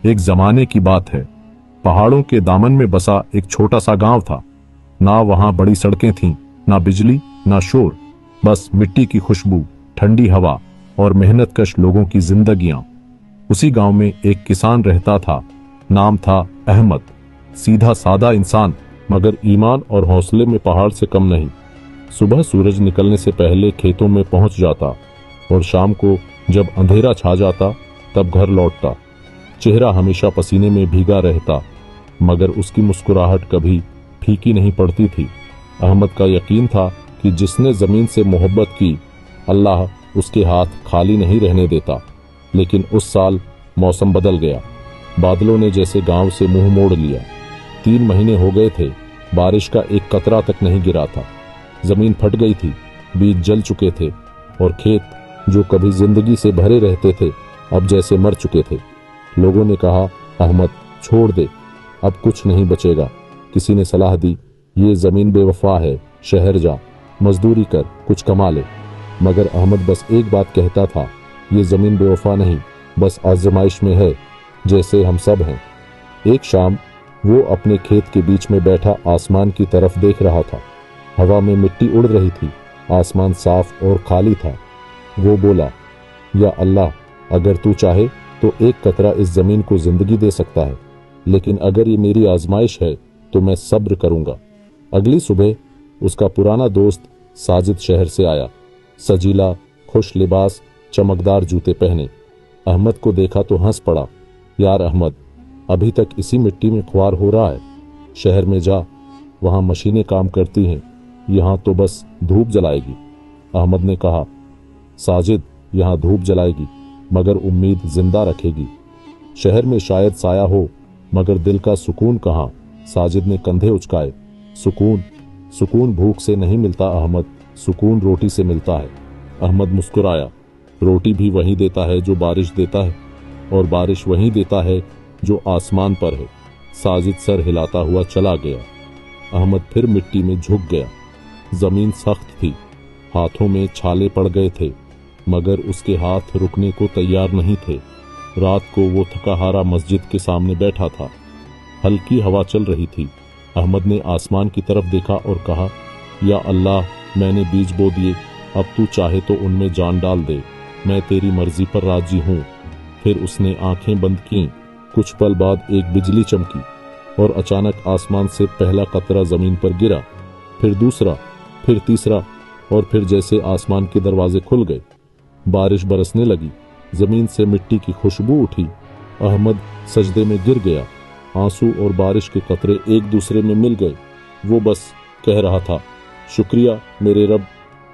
एक जमाने की बात है। पहाड़ों के दामन में बसा एक छोटा सा गांव था। ना वहां बड़ी सड़कें थीं, ना बिजली, ना शोर, बस मिट्टी की खुशबू, ठंडी हवा और मेहनतकश लोगों की जिंदगियां। उसी गांव में एक किसान रहता था। नाम था अहमद। सीधा सादा इंसान, मगर ईमान और हौसले में पहाड़ से कम नहीं। सुबह सूरज निकलने से पहले खेतों में पहुंच जाता और शाम को जब अंधेरा छा जाता तब घर लौटता। चेहरा हमेशा पसीने में भीगा रहता, मगर उसकी मुस्कुराहट कभी फीकी नहीं पड़ती थी। अहमद का यकीन था कि जिसने जमीन से मोहब्बत की, अल्लाह उसके हाथ खाली नहीं रहने देता। लेकिन उस साल मौसम बदल गया। बादलों ने जैसे गांव से मुंह मोड़ लिया। 3 महीने हो गए थे, बारिश का एक कतरा तक नहीं गिरा था। जमीन फट गई थी, बीज जल चुके थे और खेत जो कभी जिंदगी से भरे रहते थे अब जैसे मर चुके थे। लोगों ने कहा, अहमद छोड़ दे, अब कुछ नहीं बचेगा। किसी ने सलाह दी, ये जमीन बेवफा है, शहर जा, मजदूरी कर, कुछ कमा ले। मगर अहमद बस एक बात कहता था, ये जमीन बेवफा नहीं, बस आजमाइश में है, जैसे हम सब हैं। एक शाम वो अपने खेत के बीच में बैठा आसमान की तरफ देख रहा था। हवा में मिट्टी उड़ रही थी, आसमान साफ और खाली था। वो बोला, या अल्लाह, अगर तू चाहे तो एक कतरा इस जमीन को जिंदगी दे सकता है, लेकिन अगर ये मेरी आजमाइश है तो मैं सब्र करूंगा। अगली सुबह उसका पुराना दोस्त साजिद शहर से आया। सजीला, खुश लिबास, चमकदार जूते पहने। अहमद को देखा तो हंस पड़ा। यार अहमद, अभी तक इसी मिट्टी में ख्वार हो रहा है। शहर में जा, वहां मशीनें काम करती हैं, यहां तो बस धूप जलाएगी। अहमद ने कहा, साजिद, यहां धूप जलाएगी मगर उम्मीद जिंदा रखेगी। शहर में शायद साया हो, मगर दिल का सुकून कहां। साजिद ने कंधे उचकाए। सुकून भूख से नहीं मिलता अहमद, सुकून रोटी से मिलता है। अहमद मुस्कुराया। रोटी भी वही देता है जो बारिश देता है, और बारिश वही देता है जो आसमान पर है। साजिद सर हिलाता हुआ चला गया। अहमद फिर मिट्टी में झुक गया। जमीन सख्त थी, हाथों में छाले पड़ गए थे, मगर उसके हाथ रुकने को तैयार नहीं थे। रात को वो थकाहारा मस्जिद के सामने बैठा था। हल्की हवा चल रही थी। अहमद ने आसमान की तरफ देखा और कहा, या अल्लाह, मैंने बीज बो दिए, अब तू चाहे तो उनमें जान डाल दे, मैं तेरी मर्जी पर राजी हूँ। फिर उसने आंखें बंद की। कुछ पल बाद एक बिजली चमकी और अचानक आसमान से पहला कतरा जमीन पर गिरा, फिर दूसरा, फिर तीसरा, और फिर जैसे आसमान के दरवाजे खुल गए। बारिश बरसने लगी। जमीन से मिट्टी की खुशबू उठी। अहमद सजदे में गिर गया। आंसू और बारिश के कतरे एक दूसरे में मिल गए। वो बस कह रहा था, शुक्रिया मेरे रब,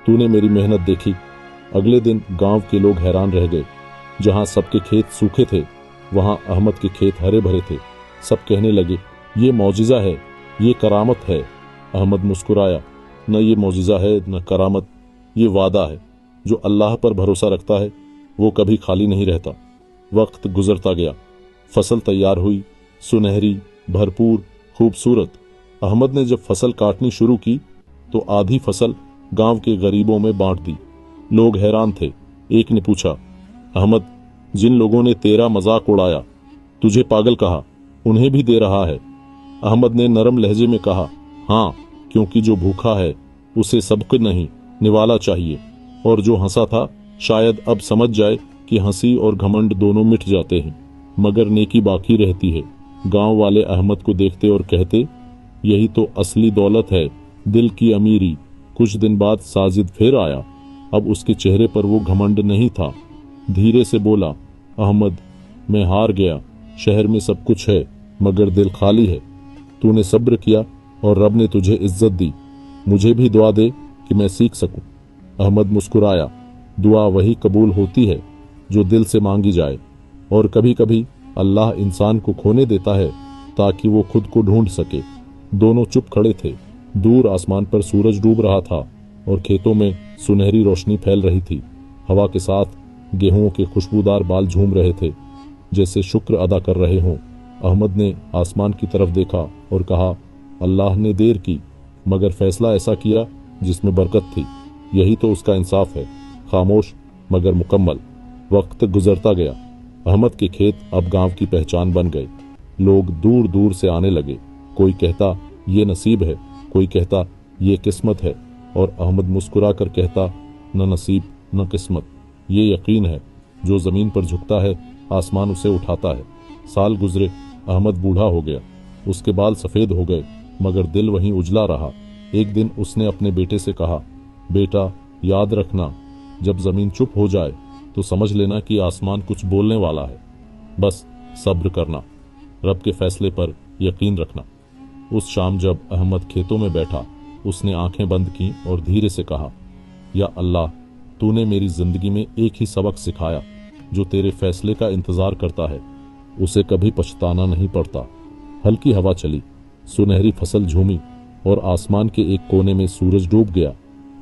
तूने मेरी मेहनत देखी। अगले दिन गांव के लोग हैरान रह गए। जहां सबके खेत सूखे थे, वहां अहमद के खेत हरे भरे थे। सब कहने लगे, ये मौजिज़ा है, ये करामत है। अहमद मुस्कुराया, न ये मौजिज़ा है न करामत, ये वादा है। जो अल्लाह पर भरोसा रखता है वो कभी खाली नहीं रहता। वक्त गुजरता गया। फसल तैयार हुई, सुनहरी, भरपूर, खूबसूरत। अहमद ने जब फसल काटनी शुरू की तो आधी फसल गांव के गरीबों में बांट दी। लोग हैरान थे। एक ने पूछा, अहमद, जिन लोगों ने तेरा मजाक उड़ाया, तुझे पागल कहा, उन्हें भी दे रहा है? अहमद ने नरम लहजे में कहा, हाँ, क्योंकि जो भूखा है उसे सबक नहीं, निवाला चाहिए। और जो हंसा था शायद अब समझ जाए कि हंसी और घमंड दोनों मिट जाते हैं, मगर नेकी बाकी रहती है। गांव वाले अहमद को देखते और कहते, यही तो असली दौलत है, दिल की अमीरी। कुछ दिन बाद साजिद फिर आया। अब उसके चेहरे पर वो घमंड नहीं था। धीरे से बोला, अहमद, मैं हार गया। शहर में सब कुछ है मगर दिल खाली है। तूने सब्र किया और रब ने तुझे इज्जत दी। मुझे भी दुआ दे कि मैं सीख सकूं। अहमद मुस्कुराया। दुआ वही कबूल होती है जो दिल से मांगी जाए, और कभी कभी अल्लाह इंसान को खोने देता है ताकि वो खुद को ढूंढ सके। दोनों चुप खड़े थे। दूर आसमान पर सूरज डूब रहा था और खेतों में सुनहरी रोशनी फैल रही थी। हवा के साथ गेहूं के खुशबूदार बाल झूम रहे थे, जैसे शुक्र अदा कर रहे हों। अहमद ने आसमान की तरफ देखा और कहा, अल्लाह ने देर की मगर फैसला ऐसा किया जिसमें बरकत थी। यही तो उसका इंसाफ है, खामोश मगर मुकम्मल। वक्त गुजरता गया। अहमद के खेत अब गांव की पहचान बन गए। लोग दूर दूर से आने लगे। कोई कहता ये नसीब है, कोई कहता ये किस्मत है, और अहमद मुस्कुरा कर कहता न नसीब न किस्मत, ये यकीन है। जो जमीन पर झुकता है आसमान उसे उठाता है। साल गुजरे, अहमद बूढ़ा हो गया। उसके बाल सफेद हो गए, मगर दिल वहीं उजला रहा। एक दिन उसने अपने बेटे से कहा, बेटा याद रखना, जब जमीन चुप हो जाए तो समझ लेना कि आसमान कुछ बोलने वाला है। बस सब्र करना, रब के फैसले पर यकीन रखना। उस शाम जब अहमद खेतों में बैठा, उसने आंखें बंद की और धीरे से कहा, या अल्लाह, तूने मेरी जिंदगी में एक ही सबक सिखाया, जो तेरे फैसले का इंतजार करता है उसे कभी पछताना नहीं पड़ता। हल्की हवा चली, सुनहरी फसल झूमी, और आसमान के एक कोने में सूरज डूब गया।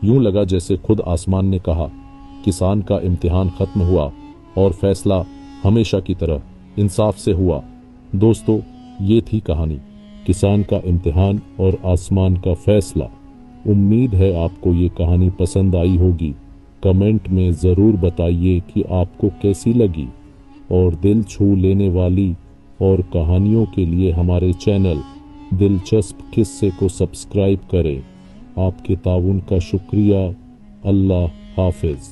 यूं लगा जैसे खुद आसमान ने कहा, किसान का इम्तिहान खत्म हुआ और फैसला हमेशा की तरह इंसाफ से हुआ। दोस्तों, ये थी कहानी, किसान का इम्तिहान और आसमान का फैसला। उम्मीद है आपको ये कहानी पसंद आई होगी। कमेंट में ज़रूर बताइए कि आपको कैसी लगी, और दिल छू लेने वाली और कहानियों के लिए हमारे चैनल दिलचस्प किस्से को सब्सक्राइब करें। आपके ताउन का शुक्रिया। अल्लाह हाफिज।